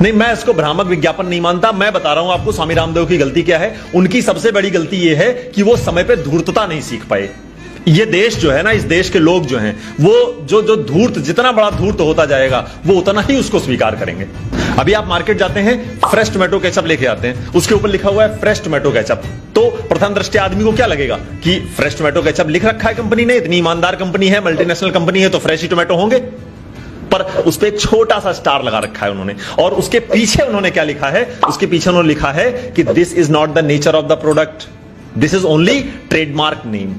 नहीं, मैं इसको भ्रामक विज्ञापन नहीं मानता। मैं बता रहा हूं आपको स्वामी रामदेव की गलती क्या है। उनकी सबसे बड़ी गलती यह है कि वो समय पे धूर्तता नहीं सीख पाए। ये देश जो है ना, इस देश के लोग जो हैं, वो जो धूर्त, जितना बड़ा धूर्त होता जाएगा वो उतना ही उसको स्वीकार करेंगे। अभी आप मार्केट जाते हैं, फ्रेश टोमेटो केचप लेके आते हैं, उसके ऊपर लिखा हुआ है फ्रेश टोमेटो केचप। तो प्रथम दृष्टया आदमी को क्या लगेगा कि फ्रेश टोमेटो केचप लिख रखा है कंपनी ने, इतनी ईमानदार कंपनी है, मल्टीनेशनल कंपनी है, तो फ्रेश ही टोमेटो होंगे। पर उस पर एक छोटा सा स्टार लगा रखा है उन्होंने, और उसके पीछे उन्होंने क्या लिखा है? उसके पीछे उन्होंने लिखा है कि this is not the nature of the product, this is only trademark name.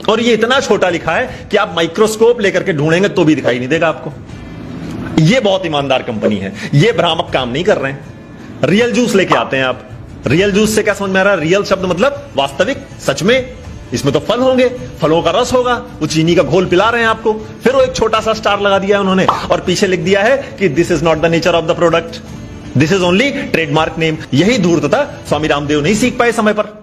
और ये इतना छोटा लिखा है कि आप माइक्रोस्कोप लेकर के ढूंढेंगे तो भी दिखाई नहीं देगा आपको। ये बहुत ईमानदार कंपनी है, ये भ्रामक काम नहीं कर रहे हैं। रियल जूस लेके आते हैं आप, रियल जूस से क्या समझ में आ रहा है? रियल शब्द मतलब वास्तविक, सच में। इसमें तो फल होंगे, फलों का रस होगा, वो चीनी का घोल पिला रहे हैं आपको। फिर वो एक छोटा सा स्टार लगा दिया है उन्होंने, और पीछे लिख दिया है कि this is not the nature of the product, this is only trademark name. यही धूर्तता स्वामी रामदेव नहीं सीख पाए समय पर।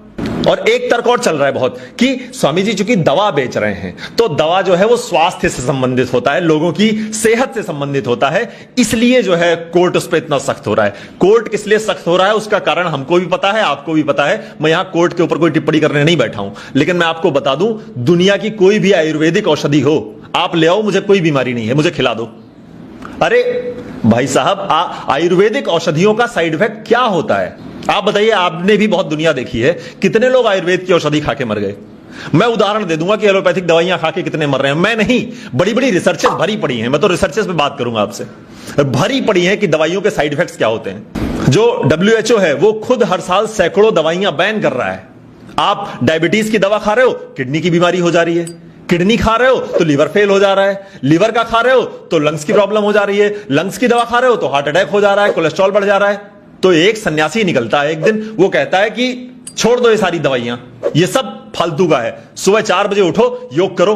और एक तर्क और चल रहा है बहुत कि स्वामी जी चूंकि दवा बेच रहे हैं, तो दवा जो है वो स्वास्थ्य से संबंधित होता है, लोगों की सेहत से संबंधित होता है, इसलिए जो है कोर्ट उस पर इतना सख्त हो रहा है। कोर्ट किस लिए सख्त हो रहा है उसका कारण हमको भी पता है, आपको भी पता है। मैं यहां कोर्ट के ऊपर कोई टिप्पणी करने नहीं बैठा हूं, लेकिन मैं आपको बता दूं, दुनिया की कोई भी आयुर्वेदिक औषधि हो, आप ले आओ, मुझे कोई बीमारी नहीं है, मुझे खिला दो। अरे भाई साहब, आयुर्वेदिक औषधियों का साइड इफेक्ट क्या होता है आप बताइए? आपने भी बहुत दुनिया देखी है, कितने लोग आयुर्वेद की औषधि खा के मर गए। मैं उदाहरण दे दूंगा कि एलोपैथिक दवाइयां खा के कितने मर रहे हैं। मैं नहीं, बड़ी बड़ी रिसर्चेस भरी पड़ी हैं, मैं तो रिसर्चेस पे बात करूंगा आपसे, भरी पड़ी हैं कि दवाइयों के साइड इफेक्ट्स क्या होते हैं। जो WHO है वो खुद हर साल सैकड़ों दवाइयां बैन कर रहा है। आप डायबिटीज की दवा खा रहे हो, किडनी की बीमारी हो जा रही है। किडनी खा रहे हो तो लीवर फेल हो जा रहा है, लीवर का खा रहे हो तो लंग्स की प्रॉब्लम हो जा रही है, लंग्स की दवा खा रहे हो तो हार्ट अटैक हो जा रहा है, कोलेस्ट्रॉल बढ़ जा रहा है। तो एक सन्यासी निकलता है एक दिन, वो कहता है कि छोड़ दो ये सारी दवाइयां, ये सब फालतू का है, सुबह 4 बजे उठो, योग करो,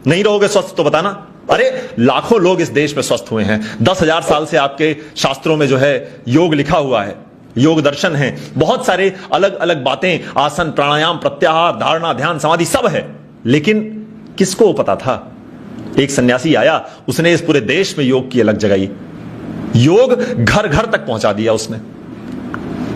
नहीं रहोगे स्वस्थ तो बताना। अरे लाखों लोग इस देश में स्वस्थ हुए हैं, 10,000 साल से आपके शास्त्रों में जो है योग लिखा हुआ है, योग दर्शन है, बहुत सारे अलग अलग बातें, आसन, प्राणायाम, प्रत्याहार, धारणा, ध्यान, समाधि सब है। लेकिन किसको पता था? एक सन्यासी आया, उसने इस पूरे देश में योग की अलग जगाई, योग घर घर तक पहुंचा दिया उसने।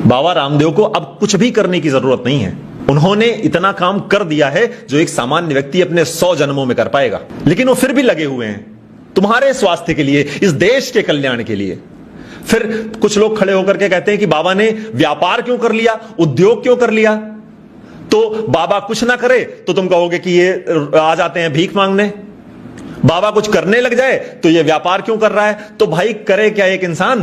बाबा रामदेव को अब कुछ भी करने की जरूरत नहीं है, उन्होंने इतना काम कर दिया है जो एक सामान्य व्यक्ति अपने 100 जन्मों में कर पाएगा। लेकिन वो फिर भी लगे हुए हैं तुम्हारे स्वास्थ्य के लिए, इस देश के कल्याण के लिए। फिर कुछ लोग खड़े होकर के कहते हैं कि बाबा ने व्यापार क्यों कर लिया, उद्योग क्यों कर लिया? तो बाबा कुछ ना करे तो तुम कहोगे कि ये आ जाते हैं भीख मांगने, बाबा कुछ करने लग जाए तो ये व्यापार क्यों कर रहा है? तो भाई करे क्या एक इंसान?